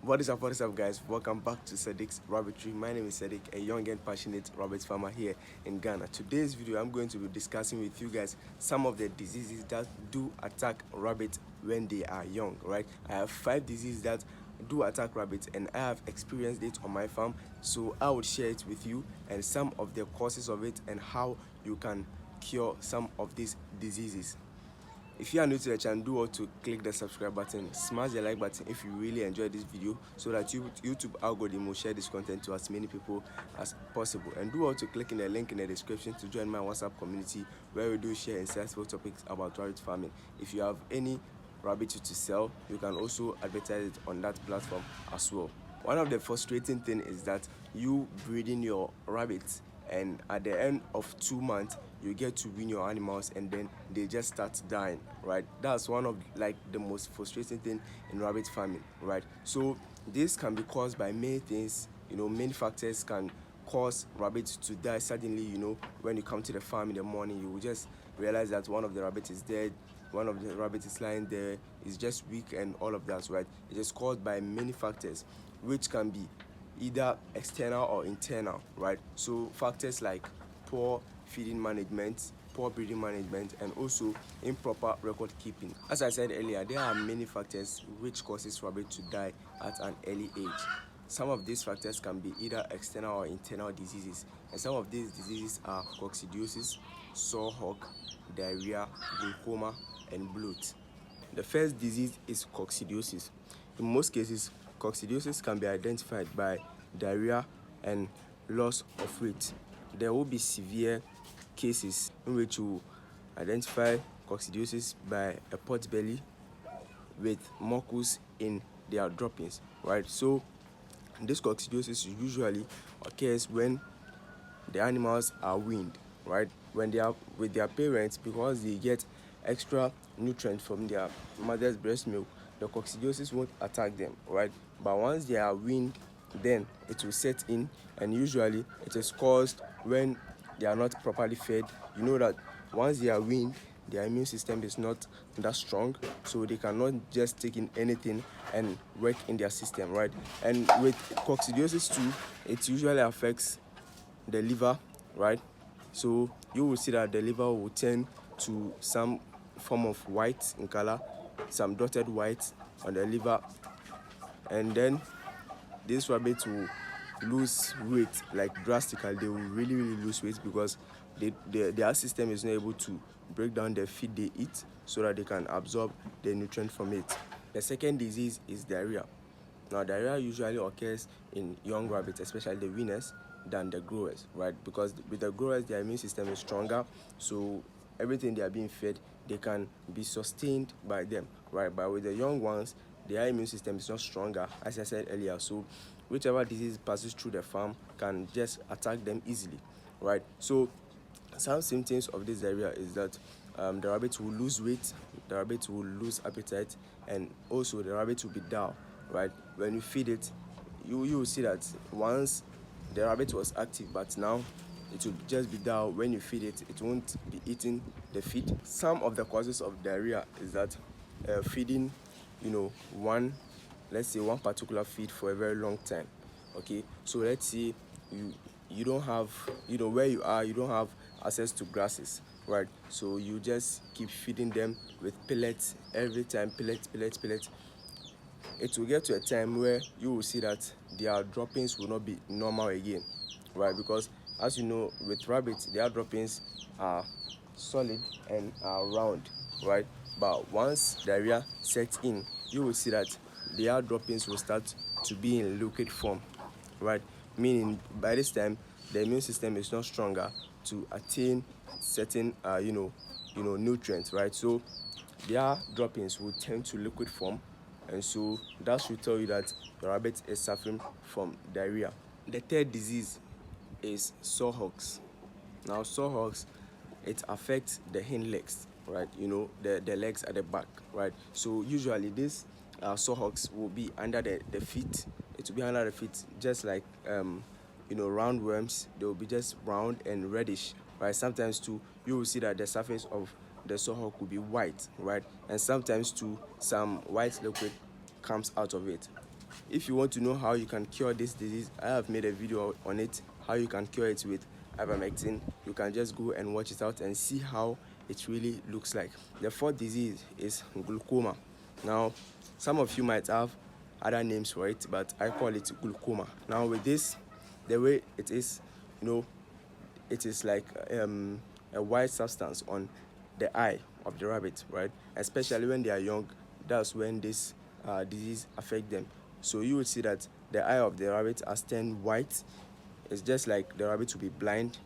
What is up, guys? Welcome back to Sadiq's Rabbitry. My name is Sadiq, a young and passionate rabbit farmer here in Ghana. Today's video, I'm going to be discussing with you guys some of the diseases that do attack rabbits when they are young, right? I have 5 diseases that do attack rabbits, and I have experienced it on my farm, so I will share it with you and some of the causes of it and how you can cure some of these diseases. If you are new to the channel, do want to click the subscribe button, smash the like button if you really enjoyed this video, so that YouTube algorithm will share this content to as many people as possible. And do want to click in the link in the description to join my WhatsApp community, where we do share insightful topics about rabbit farming. If you have any rabbit to sell, you can also advertise it on that platform as well. One of the frustrating things is that you breeding your rabbits, and at the end of 2 months you get to wean your animals and then they just start dying, right? That's one of the most frustrating thing in rabbit farming, right? So this can be caused by many things. Many factors can cause rabbits to die suddenly. When you come to the farm in the morning, you will just realize that one of the rabbits is dead, one of the rabbits is lying there, is just weak, and all of that, right? It is caused by many factors, which can be either external or internal, right? So factors like poor feeding management, poor breeding management, and also improper record keeping. As I said earlier, there are many factors which causes rabbit to die at an early age. Some of these factors can be either external or internal diseases, and some of these diseases are coccidiosis, Soaw, diarrhea, glaucoma, and bloat. The first disease is coccidiosis. In most cases, coccidiosis can be identified by diarrhea and loss of weight. There will be severe cases in which you identify coccidiosis by a pot belly with mucus in their droppings, right? So this coccidiosis usually occurs when the animals are weaned, right? When they are with their parents, because they get extra nutrients from their mother's breast milk, the coccidiosis won't attack them, right? But once they are weaned, then it will set in, and usually it is caused when they are not properly fed. You know that once they are weaned, their immune system is not that strong, so they cannot just take in anything and work in their system, right? And with coccidiosis too, it usually affects the liver, right? So you will see that the liver will turn to some form of white in color, some dotted white on the liver, and then these rabbits will lose weight drastically. They will really lose weight because their system is not able to break down the feed they eat so that they can absorb the nutrient from it. The second disease is diarrhea. Now, diarrhea usually occurs in young rabbits, especially the weaners, than the growers, right? Because with the growers, their immune system is stronger, so everything they are being fed, they can be sustained by them, right? But with the young ones, their immune system is not stronger, as I said earlier. So whichever disease passes through the farm can just attack them easily, right? So some symptoms of this diarrhea is that the rabbit will lose weight, the rabbit will lose appetite, and also the rabbit will be dull, right? When you feed it, you will see that once the rabbit was active, but now it will just be dull. When you feed it, it won't be eating the feed. Some of the causes of diarrhea is that feeding, let's say one particular feed for a very long time. Okay, so let's say you don't have, where you are, you don't have access to grasses, right? So you just keep feeding them with pellets every time, pellets. It will get to a time where you will see that their droppings will not be normal again, right? Because as you know, with rabbits, their droppings are solid and are round, right? But once diarrhea sets in, you will see that their droppings will start to be in liquid form, right? Meaning by this time the immune system is not stronger to attain certain nutrients, right? So their droppings will turn to liquid form, and so that should tell you that the rabbit is suffering from diarrhea. The third disease is Soaw. Now, Soaw, it affects the hind legs, right? The legs at the back, right? So usually this Soaw will be under the feet. It will be under the feet, just like roundworms. They will be just round and reddish, right? Sometimes too, you will see that the surface of the Soaw could be white, right? And sometimes too, some white liquid comes out of it. If you want to know how you can cure this disease, I have made a video on it, how you can cure it with ivermectin. You can just go and watch it out and see how it really looks like. The fourth disease is glaucoma. Now, some of you might have other names for it, but I call it glaucoma. Now with this, the way it is, it is like a white substance on the eye of the rabbit, right? Especially when they are young, that's when this disease affects them. So you will see that the eye of the rabbit has turned white. It's just like the rabbit will be blind,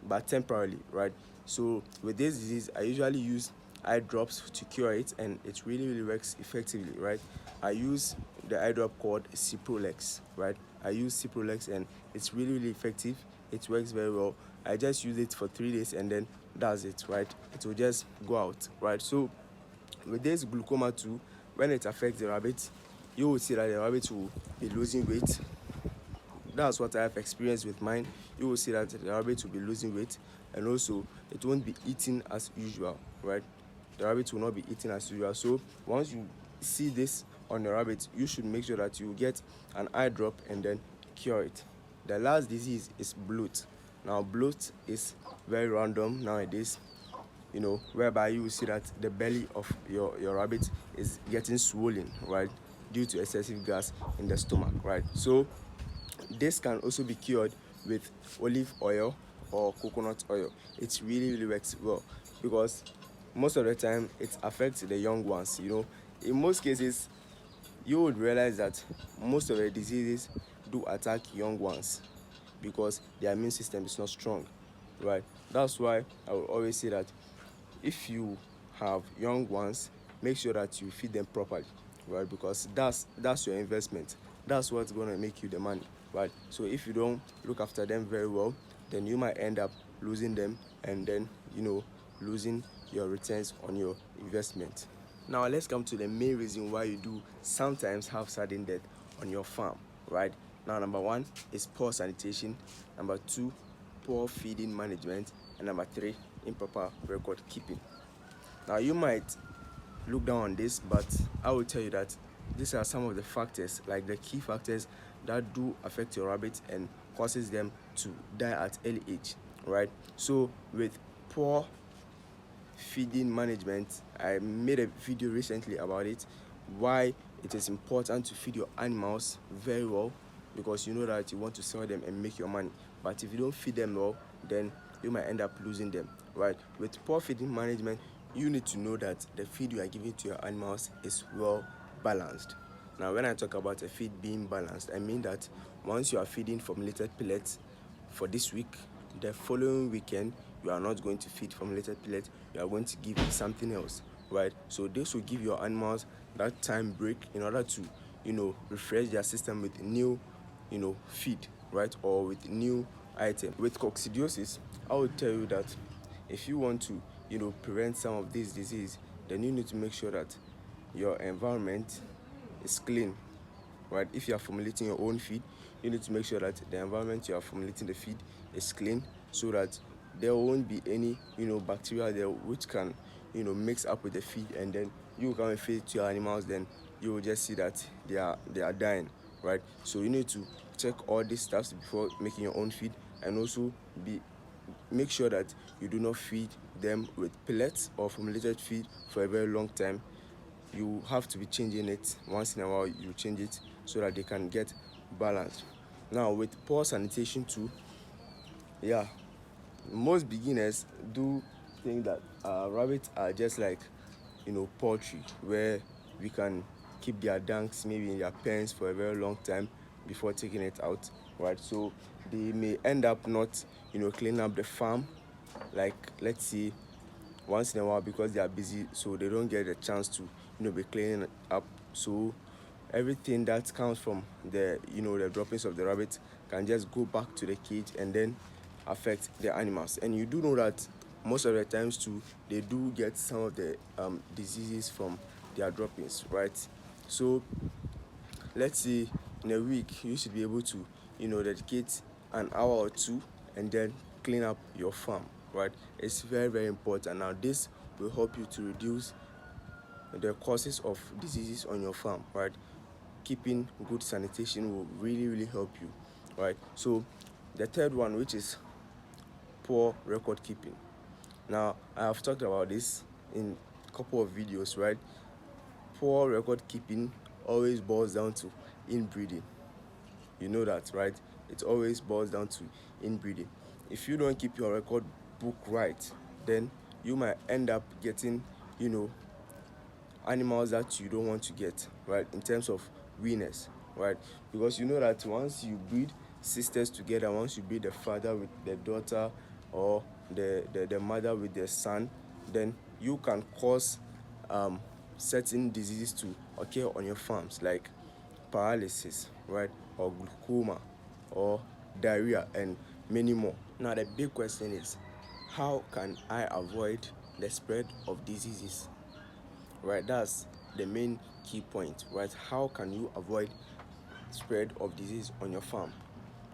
but temporarily, right? So with this disease, I usually use eye drops to cure it, and it really works effectively, right? I use the eye drop called Ciprolex, right? I use Ciprolex and it's really effective. It works very well. I just use it for 3 days and then that's it, right? It will just go out, right? So with this glaucoma too, when it affects the rabbit, you will see that the rabbit will be losing weight. That's what I have experienced with mine. You will see that the rabbit will be losing weight, and also it won't be eating as usual, right? The rabbit will not be eating as usual. So once you see this on the rabbit, you should make sure that you get an eye drop and then cure it. The last disease is bloat. Now bloat is very random nowadays, whereby you will see that the belly of your rabbit is getting swollen, right, due to excessive gas in the stomach, right? So this can also be cured with olive oil or coconut oil. It really works well, because most of the time it affects the young ones. In most cases, you would realize that most of the diseases do attack young ones because their immune system is not strong, right? That's why I will always say that if you have young ones, make sure that you feed them properly, right? Because that's your investment. That's what's going to make you the money, right? So if you don't look after them very well, then you might end up losing them, and then losing your returns on your investment. Now let's come to the main reason why you do sometimes have sudden death on your farm, right? Now number 1 is poor sanitation, number 2 poor feeding management, and number 3 improper record keeping. Now you might look down on this, but I will tell you that these are some of the factors, like the key factors that do affect your rabbit and causes them to die at early age, right? So with poor feeding management, I made a video recently about it, why it is important to feed your animals very well, because you know that you want to sell them and make your money. But if you don't feed them well, then you might end up losing them, right? With poor feeding management, you need to know that the feed you are giving to your animals is well balanced. Now when I talk about a feed being balanced, I mean that once you are feeding formulated pellets for this week, the following weekend you are not going to feed formulated pellets, you are going to give something else, right? So this will give your animals that time break in order to refresh their system with new feed, right, or with new item. With coccidiosis, I will tell you that if you want to prevent some of these diseases, then you need to make sure that your environment is clean, right? If you are formulating your own feed, you need to make sure that the environment you are formulating the feed is clean, so that there won't be any bacteria there which can mix up with the feed, and then you come and feed it to your animals, then you will just see that they are dying, right? So you need to check all these stuff before making your own feed, and also make sure that you do not feed them with pellets or formulated feed for a very long time. You have to be changing it once in a while. You change it so that they can get balanced. Now with poor sanitation too, most beginners do think that rabbits are just like poultry, where we can keep their dunks maybe in their pens for a very long time before taking it out, right? So they may end up not cleaning up the farm, like let's say once in a while, because they are busy, so they don't get a chance to be cleaning up. So everything that comes from the the droppings of the rabbit can just go back to the cage and then affect the animals. And you do know that most of the times too, they do get some of the diseases from their droppings, right? So let's say in a week you should be able to dedicate an hour or two and then clean up your farm, right? It's very important. Now this will help you to reduce the causes of diseases on your farm, right? keeping good sanitation will really help you, right? So the third one, which is poor record keeping. Now I have talked about this in a couple of videos, right? Poor record keeping always boils down to inbreeding. You know that, right? It always boils down to inbreeding. If you don't keep your record book right, then you might end up getting, animals that you don't want to get, right? In terms of weaners, right? Because you know that once you breed sisters together, once you breed the father with the daughter, or the mother with the son, then you can cause certain diseases to occur on your farms, like paralysis, right? Or glaucoma, or diarrhea, and many more. Now the big question is, how can I avoid the spread of diseases? Right, that's the main key point, right? How can you avoid spread of disease on your farm?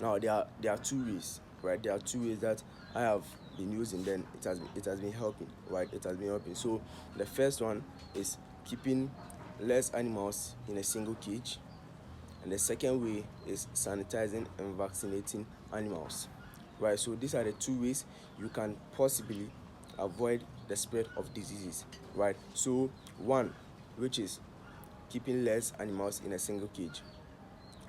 Now there are two ways, right? There are two ways that I have been using, then it has been helping, right? It has been helping. So the first one is keeping less animals in a single cage, and the second way is sanitizing and vaccinating animals, right? So these are the two ways you can possibly avoid the spread of diseases, right? So one, which is keeping less animals in a single cage.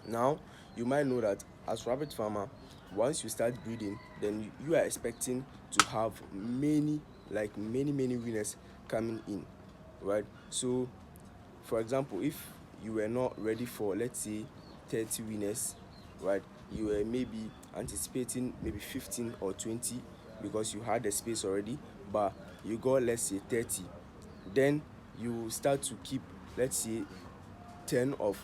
Now you might know that as rabbit farmer, once you start breeding, then you are expecting to have many winners coming in, right? So for example, if you were not ready for, let's say, 30 winners, right? You were maybe anticipating maybe 15 or 20 because you had the space already, but you got, let's say, 30. Then you start to keep, let's say, 10 of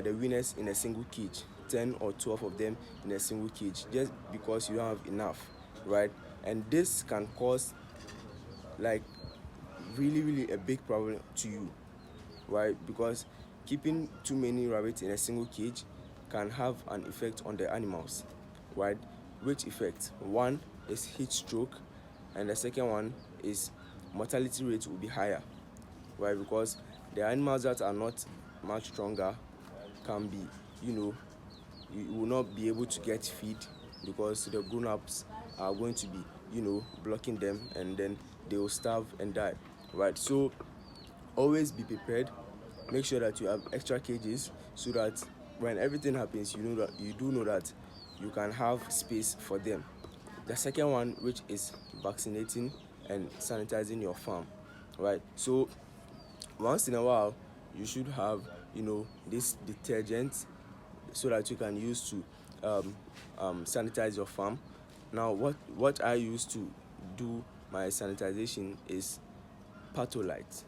the winners in a single cage, 10 or 12 of them in a single cage, just because you don't have enough, right? And this can cause, like, really a big problem to you, right? Because keeping too many rabbits in a single cage can have an effect on the animals, right? Which effect? One is heat stroke, and the second one is mortality rate will be higher, right? Because the animals that are not much stronger can be, you will not be able to get feed, because the grown-ups are going to be, blocking them, and then they will starve and die, right? So always be prepared. Make sure that you have extra cages, so that when everything happens, you do know that you can have space for them. The second one, which is vaccinating and sanitizing your farm, right? So once in a while, you should have, this detergent, so that you can use to sanitize your farm. Now what I use to do my sanitization is patholite.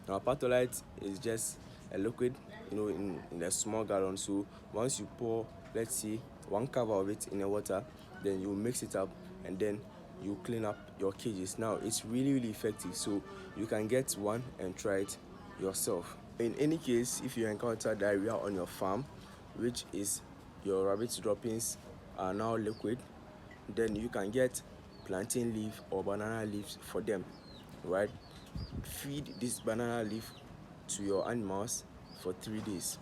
Now patholite is just a liquid, in a small gallon. So once you pour, let's say, one cover of it in the water, then you mix it up, and then you clean up your cages. Now it's really effective, so you can get one and try it yourself. In any case, if you encounter diarrhea on your farm, which is your rabbit's droppings are now liquid, then you can get plantain leaf or banana leaves for them, right? Feed this banana leaf to your animals for 3 days,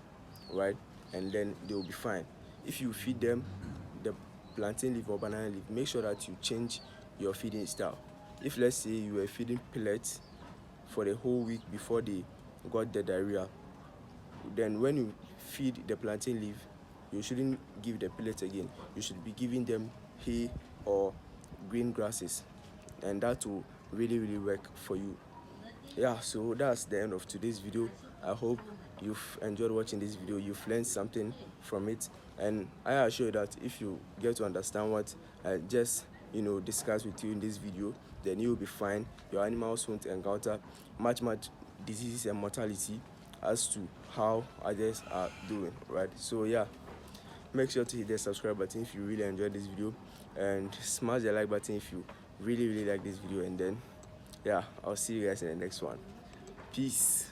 right? And then they will be fine. If you feed them the plantain leaf or banana leaf, make sure that you change your feeding style. If, let's say, you were feeding pellets for the whole week before they got the diarrhea, then when you feed the plantain leaf, you shouldn't give the pellets again. You should be giving them hay or green grasses, and that will really work for you. Yeah, so that's the end of today's video. I hope you've enjoyed watching this video, you've learned something from it, and I assure you that if you get to understand what I just discuss with you in this video, then you'll be fine. Your animals won't encounter much diseases and mortality as to how others are doing, right? So yeah, make sure to hit the subscribe button if you really enjoyed this video, and smash the like button if you really like this video. And then yeah, I'll see you guys in the next one. Peace.